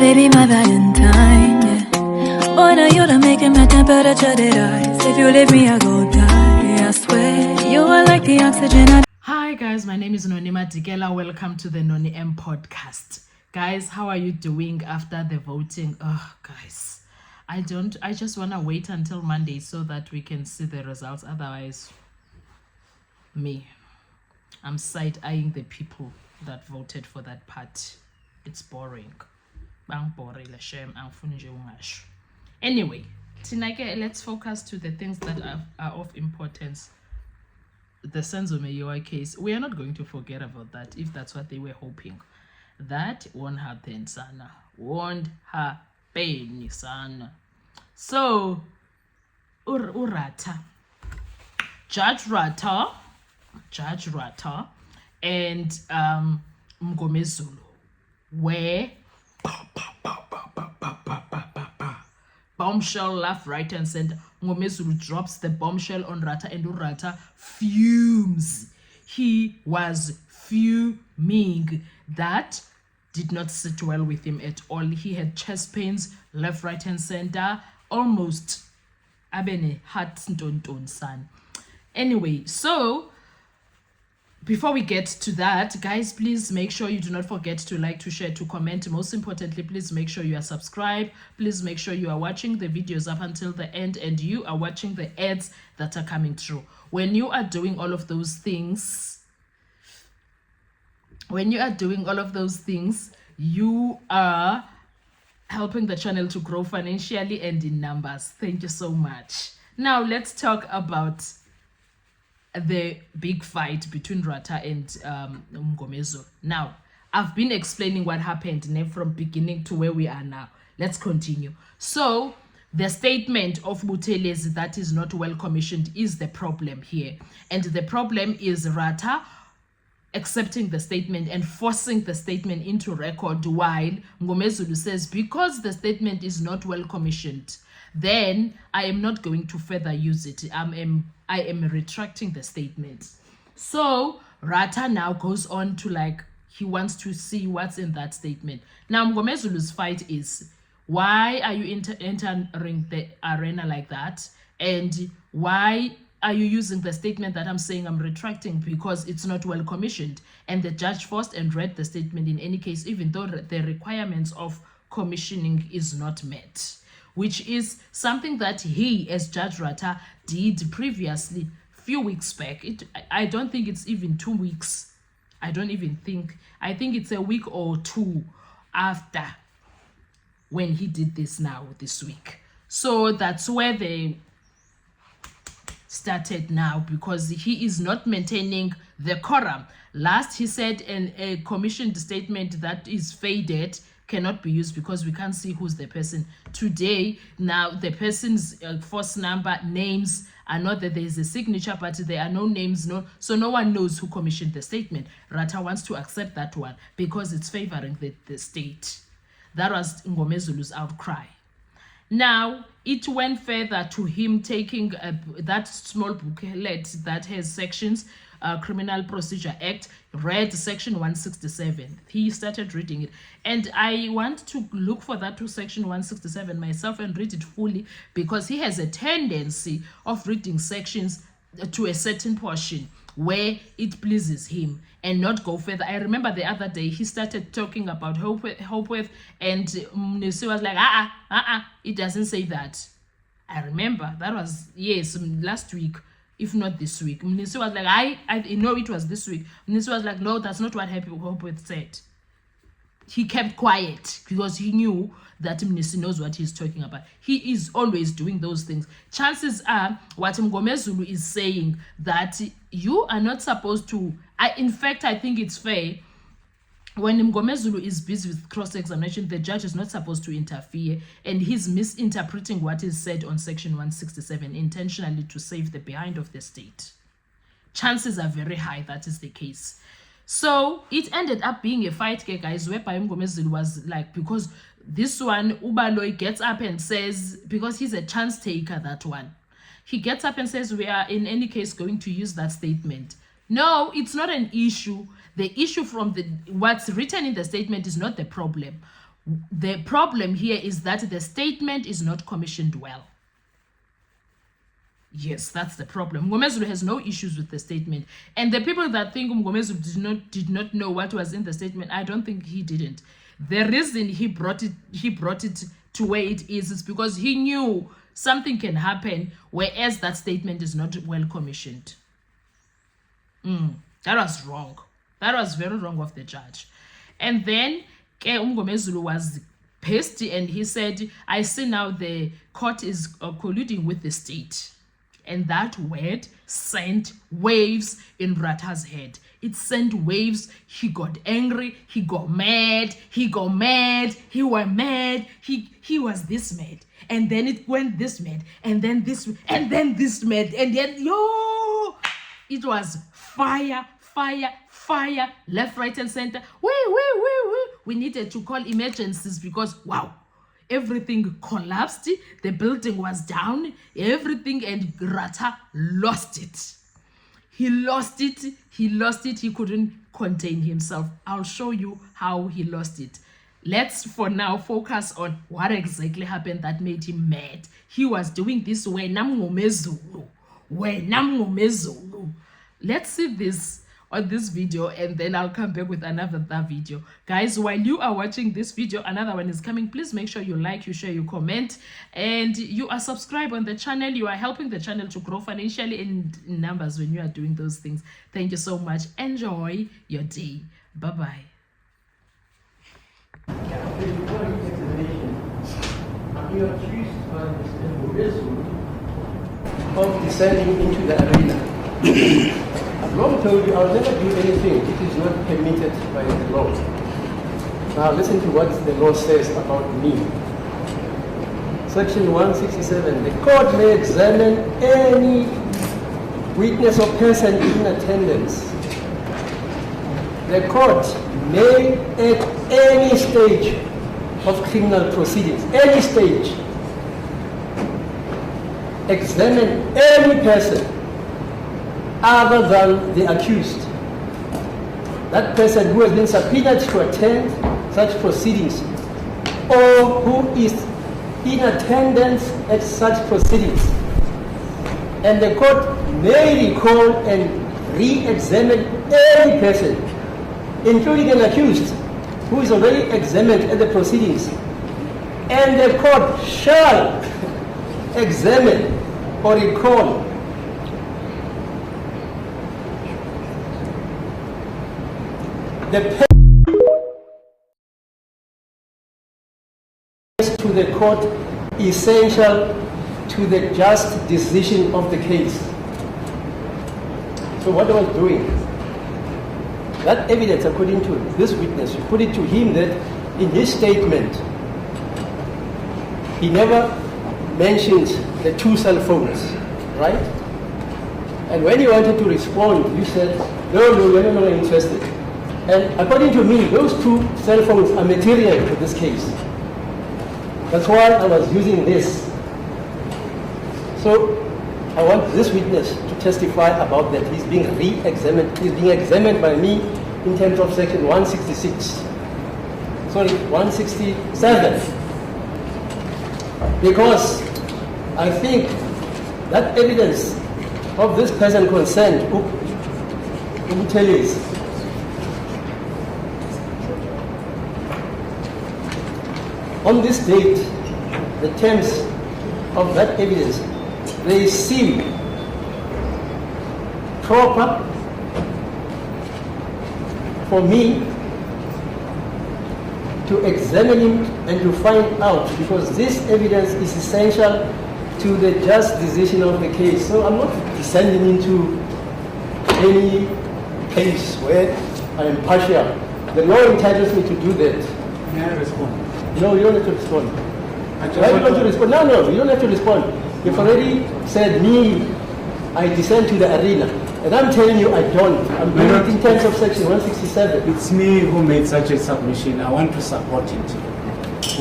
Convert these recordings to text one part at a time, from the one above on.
baby, my Valentine, yeah. Boy, now you're making my temperature rise. If you leave me, I go die. I swear, you are like the oxygen. Hi guys, my name is Nonima Dikela. Welcome to the Noni M podcast. Guys, how are you doing after the voting? Oh, guys, I just want to wait until Monday so that we can see the results. Otherwise, I'm side-eyeing the people that voted for that party. It's boring. Anyway, Tinake, let's focus to the things that are of importance. The Senzo Meyiwa case, we are not going to forget about that if that's what they were hoping. That won't happen, sana. Won't happen, sana. So, Urata, Judge Rata, and Mngomezulu were bombshell left, right, and center. Mngomezulu drops the bombshell on Rata, and Urata fumes. He was fuming. That did not sit well with him at all. He had chest pains, left, right, and center. Almost abene heart ton son. Anyway, so before we get to that, guys, please make sure you do not forget to like, to share, to comment. Most importantly, please make sure you are subscribed. Please make sure you are watching the videos up until the end and you are watching the ads that are coming through. When you are doing all of those things, you are helping the channel to grow financially and in numbers. Thank you so much. Now, let's talk about the big fight between Rata and Mngomezulu. Now, I've been explaining what happened from beginning to where we are now. Let's continue. So, the statement of Buthelezi that is not well commissioned is the problem here. And the problem is Rata accepting the statement and forcing the statement into record, while Mngomezulu says, because the statement is not well commissioned, then I am not going to further use it. I am retracting the statement. So Rata now goes on to he wants to see what's in that statement. Now Mngomezulu's fight is, why are you entering the arena like that? And why are you using the statement that I'm saying I'm retracting? Because it's not well commissioned. And the judge forced and read the statement in any case, even though the requirements of commissioning is not met, which is something that he, as Judge Rata, did previously, few weeks back. I don't think it's even 2 weeks. I think it's a week or two after when he did this now, this week. So that's where they started now, because he is not maintaining the quorum. Last he said a commissioned statement that is faded cannot be used because we can't see who's the person. Today, now the person's force number, names are not that there is a signature, but there are no names, so no one knows who commissioned the statement. Rata wants to accept that one because it's favoring the state. That was Mngomezulu's outcry. Now, it went further to him taking that small booklet that has sections, Criminal Procedure Act, read section 167. He started reading it. And I want to look for that to section 167 myself and read it fully, because he has a tendency of reading sections to a certain portion where it pleases him and not go further. I remember the other day he started talking about Hopewith, and Mnisi was like, it doesn't say that. I remember that was, yes, last week, if not this week. Mnisi was like, I know it was this week. Mnisi was like, no, that's not what Hopewith said. He kept quiet because he knew that Mnisi knows what he's talking about. He is always doing those things. Chances are what Mngomezulu is saying, that you are not supposed to. In fact, I think it's fair. When Mngomezulu is busy with cross-examination, the judge is not supposed to interfere, and he's misinterpreting what is said on section 167 intentionally to save the behind of the state. Chances are very high that is the case. So it ended up being a fight, guys, whereby Mngomezulu was like, because this one, Ubaloy gets up and says, because he's a chance taker, that one. He gets up and says, we are in any case going to use that statement. No, it's not an issue. The issue from what's written in the statement is not the problem. The problem here is that the statement is not commissioned well. Yes, that's the problem. Mngomezulu has no issues with the statement. And the people that think Mngomezulu did not know what was in the statement, I don't think he didn't. The reason he brought it to where it is because he knew something can happen, whereas that statement is not well commissioned. That was wrong. That was very wrong of the judge. And then Mngomezulu was pissed and he said, I see now the court is colluding with the state. And that word sent waves in Ratha's head. It sent waves. He got angry. He got mad. He got mad. He was mad. He was this mad. And then it went this mad. And then this. And then this mad. And then, it was fire, fire, fire, left, right, and center. We needed to call emergencies because, wow. Everything collapsed, the building was down, everything, and Ratha lost it. He lost it, he couldn't contain himself. I'll show you how he lost it. Let's for now focus on what exactly happened that made him mad. He was doing this wena mngomezulu. Let's see this on this video and then I'll come back with another video. Guys, while you are watching this video, another one is coming. Please make sure you like, you share, you comment, and you are subscribed on the channel. You are helping the channel to grow financially in numbers when you are doing those things. Thank you so much. Enjoy your day. Bye-bye. You are accused by Mr. Mngomezulu of descending into the arena. I've long told you I'll never do anything if it is not permitted by the law. Now listen to what the law says about me. Section 167, the court may examine any witness or person in attendance. The court may at any stage of criminal proceedings, any stage, examine any person other than the accused. That person who has been subpoenaed to attend such proceedings or who is in attendance at such proceedings. And the court may recall and re-examine any person, including an accused who is already examined at the proceedings. And the court shall examine or recall the to the court essential to the just decision of the case. So what I was doing, that evidence according to this witness, you put it to him that in his statement, he never mentioned the 2 cell phones, right? And when you wanted to respond, you said, no, we're no longer interested. And according to me, those 2 cell phones are material to this case. That's why I was using this. So I want this witness to testify about that. He's being re-examined. He's being examined by me in terms of section 166. Sorry, 167. Because I think that evidence of this person concerned, who will tell you, on this date, the terms of that evidence, they seem proper for me to examine him and to find out, because this evidence is essential to the just decision of the case. So I'm not descending into any case where I am partial. The law entitles me to do that. May I respond? No, you don't have to respond. Why do you want to respond? No, you don't have to respond. You've already said me, I descend to the arena. And I'm telling you I don't. I'm doing it in terms of section 167. It's me who made such a submission. I want to support it.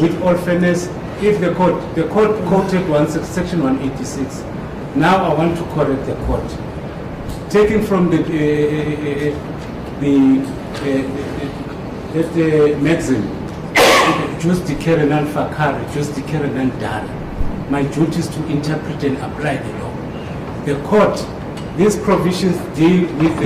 With all fairness, if the court quoted section 186, now I want to correct the court. Taking from the maxim, jus dicere non facere, jus dicere non dare. My duty is to interpret and apply the law. The court, these provisions deal with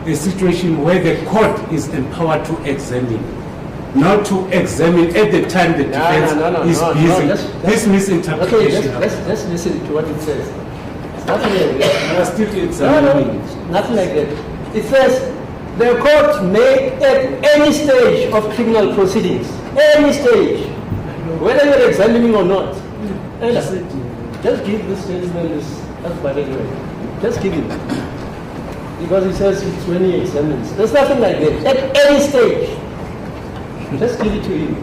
a situation where the court is empowered to examine, not to examine at the time the defense is busy. This misinterpretation. Okay, let's listen to what it says. It's nothing like that. You are still examining. Nothing like that. It says the court may at any stage of criminal proceedings, any stage, whether you're examining or not. Just give this gentleman this. That's by the way. Just give him. Because he says it's when he examines. There's nothing like that. At any stage. Just give it to him.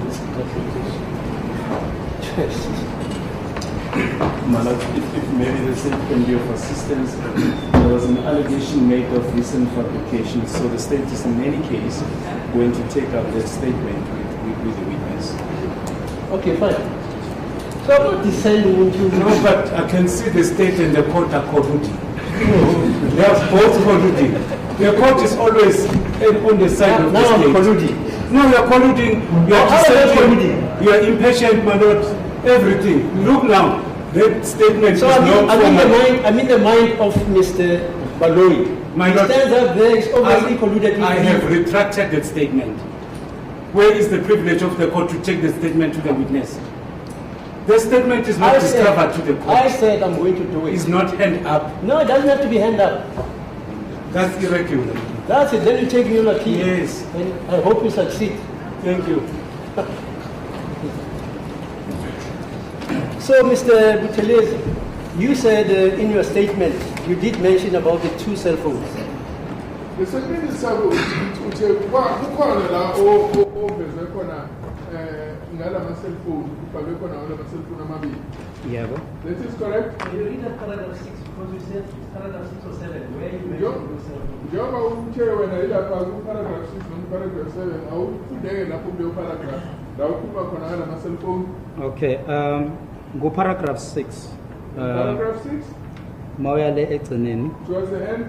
Malak, if maybe the state can be of assistance, there was an allegation made of recent fabrication, so the state is in any case going to take up that statement with the witness. Okay, fine. So I'm not descending into... No, but I can see the state and the court are colluding. They are both colluding. The court is always on the side of the now state. I'm colluding. No, you are colluding. You are dissenting. You are impatient, my lord. Everything. Look now. That statement So is not I'm in the mind of Mr. Baloyi. My He lord, stands up there, is obviously colluded with I me. have retracted that statement. Where is the privilege of the court to take the statement to the witness? The statement is not discovered to the court. I said I'm going to do it. It's not hand up. No, it doesn't have to be hand up. That's irregular. That's it. Then you take me on a key. Yes. And I hope you succeed. Thank you. So, Mr. Buthelezi, you said in your statement, you did mention about the 2 cell phones. The second is kukhona la oveze khona ngala ma cell phone kubhalwe khona ngala ma cell phone amabili. Yeah. That is correct. Can you read that paragraph 6 because we said paragraph 6 or 7 where you mentioned cell phone. Njengoba uthe wena ilapha ku paragraph 6 no paragraph 7 awufundeke lapho kuleyo paragraph la ukhuluma khona ngala ma cell phone. Okay, go paragraph 6. Paragraph 6 Mawuya le egcineni. towards the end.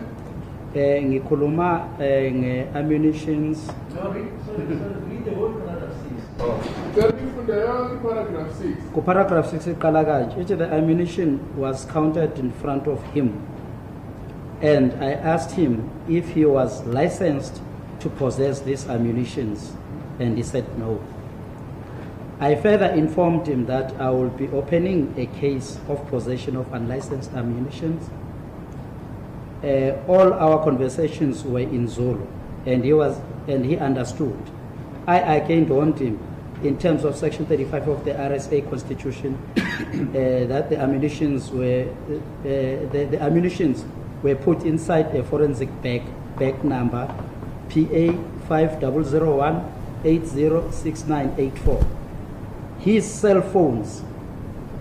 Ngikhuluma nge-ammunitions. No, read the whole paragraph 6. Then ifunda yonke paragraph 6. Go paragraph 6 iqala kanje. Ithi the ammunition was counted in front of him. And I asked him if he was licensed to possess these ammunitions. And he said no. I further informed him that I will be opening a case of possession of unlicensed ammunition. All our conversations were in Zulu, and he understood. I again warned him in terms of Section 35 of the RSA Constitution that the ammunitions were put inside a forensic bag number PA 5001 806984. His cell phones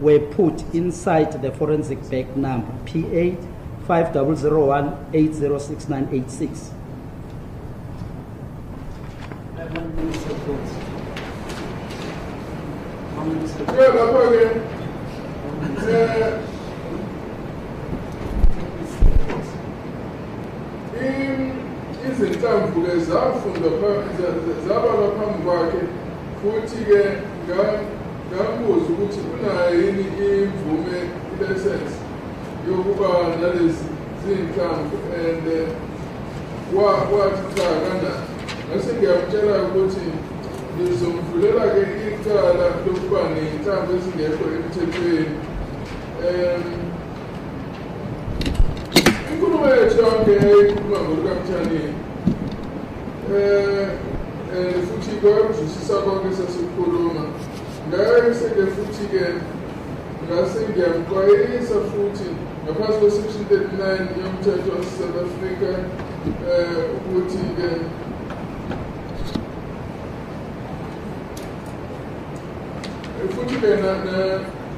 were put inside the forensic bag number PA 5001 806986. Yeah, lapho ke izinhlamvu ke zafunda zabala phambi kwakhe futhi ke ngambuza ukuthi unayo yini imvume license yokuba nalezi zinhlamvu and wathi cha kanjani ngase ngiyamtshela ukuthi ngizomvulela ke icala lokuba ney'nhlamvu ezingekho emthethweni. Inkulumo yethu yonke eyikhuluma ngolukamthaneni futhi kwakuzwisisa konke sasikukhuluma ngayise-ke futhi-ke ngase ngiyamxwayisa futhi ngaphansi kwe-Section 39 yomthetho wase-South Africa ukuthi-ke futhi-ke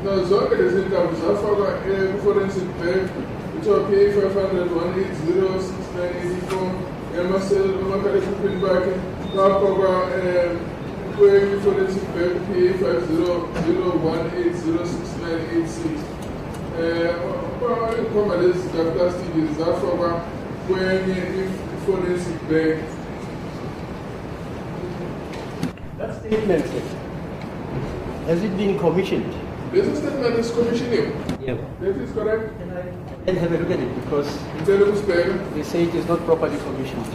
nazonke lezi nhlamvu zafakwa ku-forensic bag kuthiwa PA 500-180-6984 emakhalekhukhwini bakhe kwafakwa kwe-forensic bag PA 50-180-6986 ikhomba lezi zikaplastiki zafakwa kwenye i-forensic bag. That statement, Has it been commissioned? This statement is commissioning. Yeah. That is correct. Then have a look at it because Ngicela ukusibheka. they say it is not properly commissioned.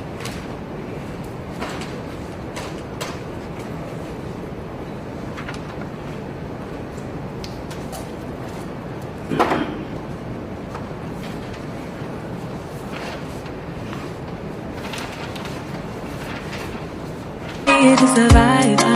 To survive,